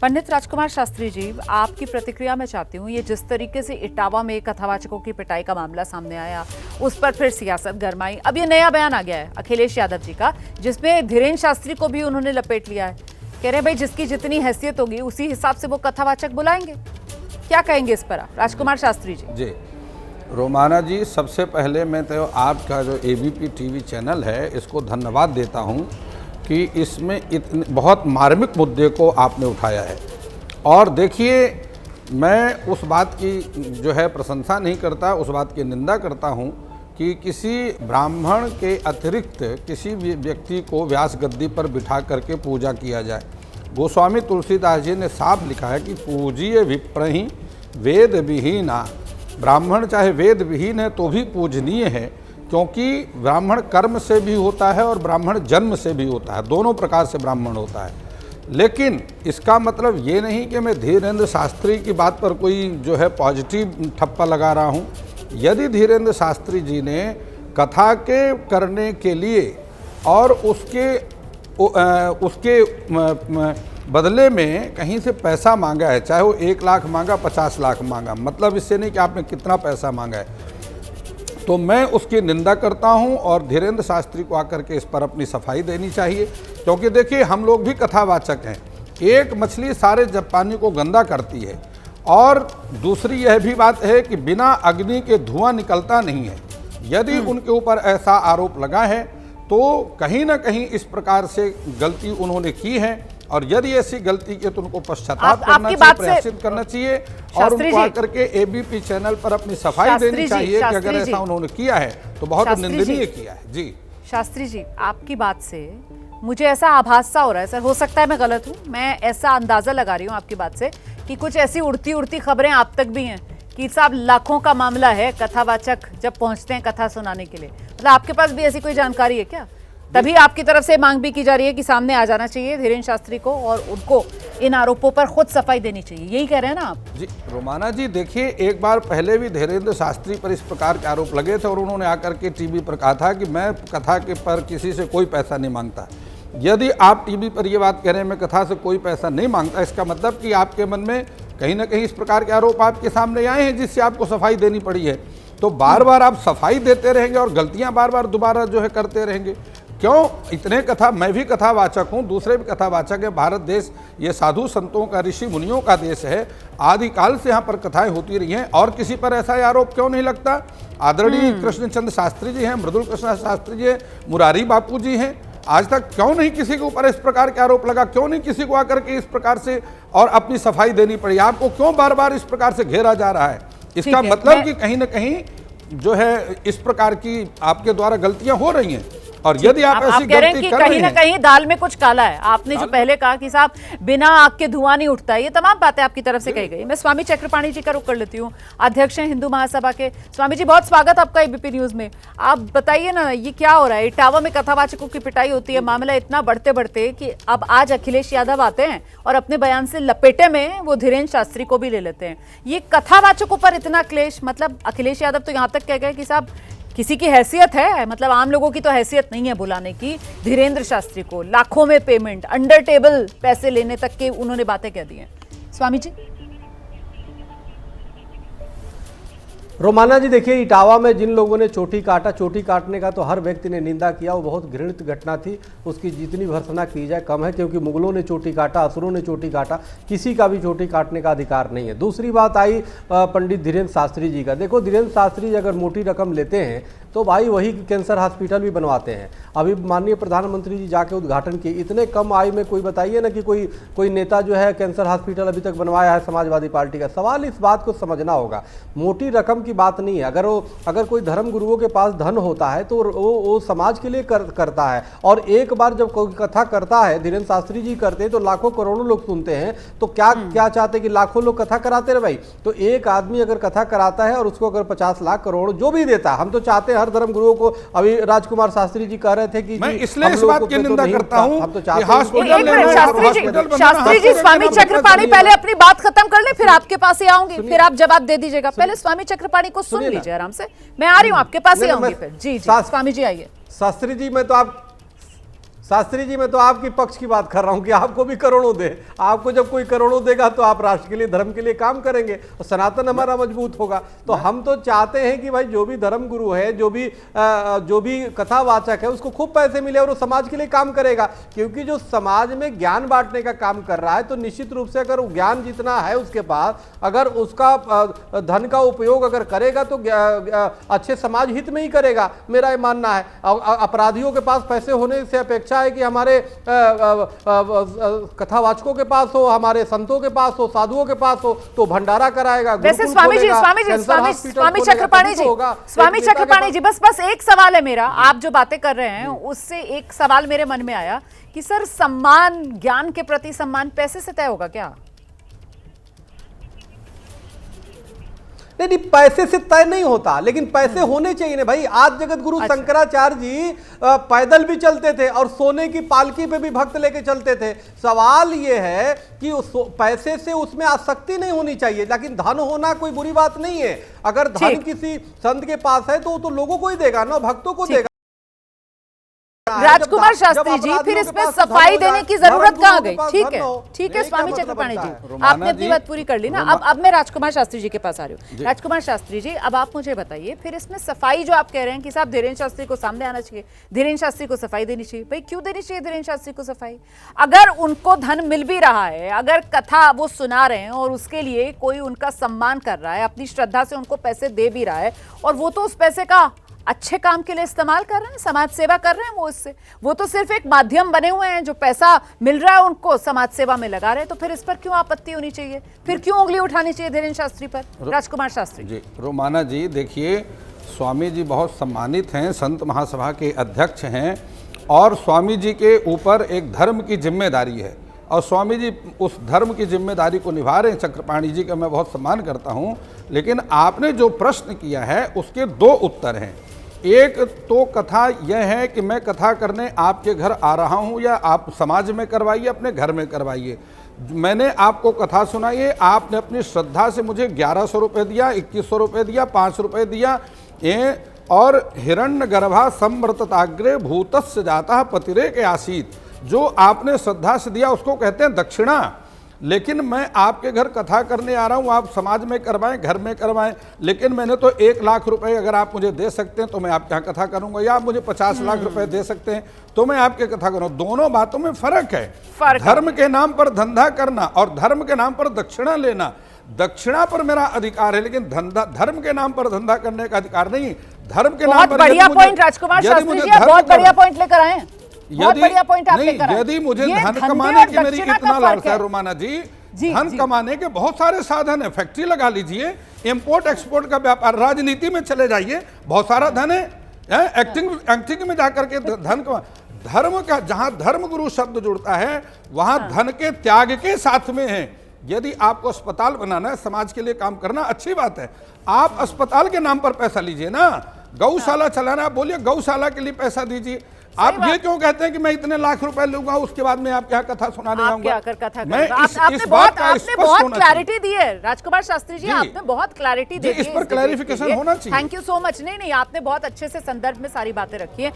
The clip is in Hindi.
पंडित राजकुमार शास्त्री जी, आपकी प्रतिक्रिया मैं चाहती हूँ। ये जिस तरीके से इटावा में कथावाचकों की पिटाई का मामला सामने आया, उस पर फिर सियासत गरमाई। अब ये नया बयान आ गया है अखिलेश यादव जी का, जिसमें धीरेन्द्र शास्त्री को भी उन्होंने लपेट लिया है। कह रहे हैं भाई जिसकी जितनी हैसियत होगी उसी हिसाब से वो कथावाचक बुलाएंगे। क्या कहेंगे इस पर आप, राजकुमार शास्त्री जी? जी रोमाना जी, सबसे पहले मैं तो आपका जो एबीपी टीवी चैनल है इसको धन्यवाद देता हूं कि इसमें इतने बहुत मार्मिक मुद्दे को आपने उठाया है। और देखिए, मैं उस बात की जो है प्रशंसा नहीं करता, उस बात की निंदा करता हूं कि किसी ब्राह्मण के अतिरिक्त किसी भी व्यक्ति को व्यास गद्दी पर बिठा करके पूजा किया जाए। गोस्वामी तुलसीदास जी ने साफ लिखा है कि पूजिए विप्रहि वेद विहीना। ब्राह्मण चाहे वेद विहीन है तो भी पूजनीय है, क्योंकि ब्राह्मण कर्म से भी होता है और ब्राह्मण जन्म से भी होता है, दोनों प्रकार से ब्राह्मण होता है। लेकिन इसका मतलब ये नहीं कि मैं धीरेन्द्र शास्त्री की बात पर कोई जो है पॉजिटिव ठप्पा लगा रहा हूँ। यदि धीरेन्द्र शास्त्री जी ने कथा के करने के लिए और उसके बदले में कहीं से पैसा मांगा है, चाहे वो 1 लाख मांगा, 50 लाख मांगा, मतलब इससे नहीं कि आपने कितना पैसा मांगा है, तो मैं उसकी निंदा करता हूं। और धीरेन्द्र शास्त्री को आकर के इस पर अपनी सफाई देनी चाहिए, क्योंकि देखिए हम लोग भी कथावाचक हैं। एक मछली सारे जब पानी को गंदा करती है, और दूसरी यह भी बात है कि बिना अग्नि के धुआं निकलता नहीं है। यदि उनके ऊपर ऐसा आरोप लगा है तो कहीं ना कहीं इस प्रकार से गलती उन्होंने की है, और यदि ऐसी गलती की तो उनको पश्चाताप करना चाहिए, प्रयासित करना चाहिए, और उनको आकर के एबीपी चैनल पर अपनी सफाई देनी चाहिए कि अगर ऐसा उन्होंने किया है तो बहुत निंदनीय किया है। जी शास्त्री जी, आपकी बात से मुझे ऐसा आभास सा हो रहा है, सर हो सकता है मैं गलत हूँ, मैं ऐसा अंदाजा लगा रही हूँ आपकी बात से कि कुछ ऐसी उड़ती उड़ती खबरें आप तक भी हैं कि साहब लाखों का मामला है कथावाचक जब पहुंचते हैं कथा सुनाने के लिए। मतलब आपके पास भी ऐसी कोई जानकारी है क्या? तभी आपकी तरफ से मांग भी की जा रही है कि सामने आ जाना चाहिए धीरेन्द्र शास्त्री को और उनको इन आरोपों पर खुद सफाई देनी चाहिए, यही कह रहे हैं ना आप? जी रोमाना जी, देखिए एक बार पहले भी धीरेन्द्र शास्त्री पर इस प्रकार के आरोप लगे थे और उन्होंने आकर के टीवी पर कहा था कि मैं कथा के पर किसी से कोई पैसा नहीं मांगता। यदि आप टीवी पर ये बात कह रहे हैं मैं कथा से कोई पैसा नहीं मांगता, इसका मतलब कि आपके मन में कहीं ना कहीं इस प्रकार के आरोप आपके सामने आए हैं जिससे आपको सफाई देनी पड़ी है। तो बार बार आप सफाई देते रहेंगे और गलतियां बार बार दोबारा जो है करते रहेंगे। क्यों इतने कथा, मैं भी कथावाचक हूँ, दूसरे भी कथावाचक है। भारत देश ये साधु संतों का, ऋषि मुनियों का देश है। आदिकाल से यहाँ पर कथाएं होती रही हैं, और किसी पर ऐसा आरोप क्यों नहीं लगता? आदरणीय कृष्णचंद्र शास्त्री जी हैं, मृदुल कृष्ण शास्त्री जी हैं, मुरारी बापू जी हैं, आज तक क्यों नहीं किसी के ऊपर इस प्रकार के आरोप लगा? क्यों नहीं किसी को आकर के इस प्रकार से और अपनी सफाई देनी पड़ी? आपको क्यों बार बार इस प्रकार से घेरा जा रहा है? इसका मतलब कि कहीं ना कहीं जो है इस प्रकार की आपके द्वारा गलतियां हो रही हैं, और यदि आप ऐसी गलती कर रहे हैं, कहीं ना कहीं दाल में कुछ काला है। आपने जो पहले कहा कि साहब बिना आग के धुआं नहीं उठता, ये तमाम बातें आपकी तरफ से कही गई। मैं स्वामी चक्रपाणी जी का रुख कर लेती हूँ, अध्यक्ष हैं हिंदू महासभा के। स्वामी जी, बहुत स्वागत आपका एबीपी न्यूज में। आप बताइए ना, ये क्या हो रहा है? इटावा में कथावाचकों की पिटाई होती है, मामला इतना बढ़ते बढ़ते कि अब आज अखिलेश यादव आते हैं और अपने बयान से लपेटे में वो धीरेन्द्र शास्त्री को भी ले लेते हैं। ये कथावाचकों पर इतना क्लेश, मतलब अखिलेश यादव तो यहाँ तक कह गए कि साहब किसी की हैसियत है, मतलब आम लोगों की तो हैसियत नहीं है बुलाने की। धीरेन्द्र शास्त्री को लाखों में पेमेंट, अंडर टेबल पैसे लेने तक के उन्होंने बातें कह दी हैं। स्वामी जी रोमाना जी, देखिए इटावा में जिन लोगों ने चोटी काटा, चोटी काटने का तो हर व्यक्ति ने निंदा किया, वो बहुत घृणित घटना थी। उसकी जितनी भर्त्सना की जाए कम है, क्योंकि मुगलों ने चोटी काटा, असुरों ने चोटी काटा, किसी का भी चोटी काटने का अधिकार नहीं है। दूसरी बात आई पंडित धीरेन्द्र शास्त्री जी का। देखो, धीरेन्द्र शास्त्री जी अगर मोटी रकम लेते हैं तो भाई वही कैंसर हॉस्पिटल भी बनवाते हैं। अभी माननीय प्रधानमंत्री जी जाके उद्घाटन किए। इतने कम आय में कोई बताइए ना कि कोई नेता जो है कैंसर हॉस्पिटल अभी तक बनवाया है समाजवादी पार्टी का। सवाल इस बात को समझना होगा, मोटी रकम की बात नहीं है। अगर कोई धर्म गुरुओं के पास धन होता है तो वो समाज के लिए करता है। और एक बार जब कोई कथा करता है, धीरेन्द्र शास्त्री जी करते हैं, तो लाखों करोड़ों लोग सुनते हैं। तो क्या चाहते कि लाखों लोग कथा कराते रहे भाई? तो एक आदमी अगर कथा कराता है और उसको अगर 50 लाख करोड़ जो भी देता है, हम तो चाहते हैं हर धर्म गुरुओं को। अभी राजकुमार शास्त्री जी कह रहे थे कि मैं इसलिए इस बात की निंदा करता हूं हम तो कि हॉस्पिटल शास्त्री जी स्वामी चक्रपाणी पहले अपनी बात खत्म कर ले, फिर आपके पास ही आऊंगी, फिर आप जवाब दे दीजिएगा। पहले स्वामी चक्रपाणी को सुन लीजिए आराम से, मैं आ रही हूँ आपके पास ही आऊंगी फिर। जी जी स्वामी जी आइए। शास्त्री जी, मैं तो आप शास्त्री जी, मैं तो आपकी पक्ष की बात कर रहा हूं कि आपको भी करोड़ों दे। आपको जब कोई करोड़ों देगा तो आप राष्ट्र के लिए, धर्म के लिए काम करेंगे और सनातन हमारा मजबूत होगा। तो हम तो चाहते हैं कि भाई जो भी धर्म गुरु है, जो भी कथावाचक है, उसको खूब पैसे मिले और वो समाज के लिए काम करेगा। क्योंकि जो समाज में ज्ञान बांटने का काम कर रहा है, तो निश्चित रूप से अगर ज्ञान जितना है उसके पास, अगर उसका धन का उपयोग अगर करेगा तो अच्छे समाज हित में ही करेगा, मेरा ये मानना है। अपराधियों के पास पैसे होने से अपेक्षा है कि हमारे कथावाचकों के पास हो, हमारे संतों के पास हो, साधुओं के पास हो, तो भंडारा कराएगा। वैसे स्वामी चक्रपाणी जी, बस एक सवाल है मेरा। आप जो बातें कर रहे हैं उससे एक सवाल मेरे मन में आया कि सर, सम्मान, ज्ञान के प्रति सम्मान पैसे से तय होगा क्या? नहीं, पैसे से तय नहीं होता, लेकिन पैसे होने चाहिए ना भाई। आज जगत गुरु शंकराचार्य जी पैदल भी चलते थे और सोने की पालकी पे भी भक्त लेके चलते थे। सवाल ये है कि पैसे से उसमें आसक्ति नहीं होनी चाहिए, लेकिन धन होना कोई बुरी बात नहीं है। अगर धन किसी संत के पास है तो लोगों को ही देगा ना, भक्तों को देगा। राजकुमार शास्त्री जी, फिर इसमें सफाई देने की जरूरत कहाँ गई? ठीक है स्वामी चक्रपाणी जी, आपने अपनी बात पूरी कर ली ना। अब मैं राजकुमार शास्त्री जी के पास आ रही हूँ। राजकुमार शास्त्री जी, अब आप मुझे बताइए, फिर इसमें सफाई जो आप कह रहे हैं कि साहब धीरेन्द्र शास्त्री को सामने आना चाहिए, धीरेन्द्र शास्त्री को सफाई देनी चाहिए, भाई क्यों देनी चाहिए धीरेन्द्र शास्त्री को सफाई? अगर उनको धन मिल भी रहा है, अगर कथा वो सुना रहे हैं और उसके लिए कोई उनका सम्मान कर रहा है, अपनी श्रद्धा से उनको पैसे दे भी रहा है, और वो तो उस पैसे का अच्छे काम के लिए इस्तेमाल कर रहे हैं, समाज सेवा कर रहे हैं, वो तो सिर्फ एक माध्यम बने हुए हैं। जो पैसा मिल रहा है उनको समाज सेवा में लगा रहे हैं, तो फिर इस पर क्यों आपत्ति होनी चाहिए? फिर क्यों उंगली उठानी चाहिए धीरेन्द्र शास्त्री पर? राजकुमार शास्त्री जी, रोमाना जी, देखिए, स्वामी जी बहुत सम्मानित हैं, संत महासभा के अध्यक्ष हैं, और स्वामी जी के ऊपर एक धर्म की जिम्मेदारी है, और स्वामी जी उस धर्म की जिम्मेदारी को निभा रहे हैं। चक्रपाणी जी का मैं बहुत सम्मान करता हूँ, लेकिन आपने जो प्रश्न किया है उसके दो उत्तर हैं। एक तो कथा यह है कि मैं कथा करने आपके घर आ रहा हूं, या आप समाज में करवाइए, अपने घर में करवाइए। मैंने आपको कथा सुनाई है, आपने अपनी श्रद्धा से मुझे 1100 रुपये दिया, 2100 रुपये दिया, 5 रुपये दिया, और हिरण्य गर्भा संवर्तताग्रे भूतस्य जाता पतिरे के आसीत, जो आपने श्रद्धा से दिया उसको कहते हैं दक्षिणा। लेकिन मैं आपके घर कथा करने आ रहा हूँ, आप समाज में करवाएं, घर में करवाएं, लेकिन मैंने तो 1 लाख रुपए अगर आप मुझे दे सकते हैं तो मैं आपके यहाँ कथा करूंगा, या आप मुझे 50 लाख रुपए दे सकते हैं तो मैं आपके कथा करूँगा। दोनों बातों में फर्क है। धर्म के नाम पर धंधा करना और धर्म के नाम पर दक्षिणा लेना, दक्षिणा पर मेरा अधिकार है, लेकिन धर्म के नाम पर धंधा करने का अधिकार नहीं। धर्म के नाम पर, बढ़िया पॉइंट राजकुमार शास्त्री जी, बहुत बढ़िया पॉइंट लेकर आए हैं। यदि मुझे धन कमाने की मेरी इतना लालसा है रोमाना जी, धन कमाने के बहुत सारे साधन है। फैक्ट्री लगा लीजिए, इंपोर्ट एक्सपोर्ट का व्यापार, राजनीति में चले जाइए, बहुत सारा धन है। एक्टिंग में जाकर के धन कमा, धर्म का जहां धर्म गुरु शब्द जुड़ता है वहां धन के त्याग के साथ में है। यदि आपको अस्पताल बनाना है, समाज के लिए काम करना, अच्छी बात है, आप अस्पताल के नाम पर पैसा लीजिए ना। गौशाला चलाना, आप बोलिए गौशाला के लिए पैसा दीजिए। आप ये क्यों कहते हैं कि मैं इतने लाख रुपए लूंगा, उसके बाद मैं आपके यहाँ कथा सुनाने जाऊंगा? आपने बहुत क्लैरिटी दी है राजकुमार शास्त्री जी, आपने बहुत क्लैरिटी दी है, इस पर क्लैरिफिकेशन होना चाहिए। Thank you so much. नहीं, आपने बहुत अच्छे से संदर्भ में सारी बातें रखी है।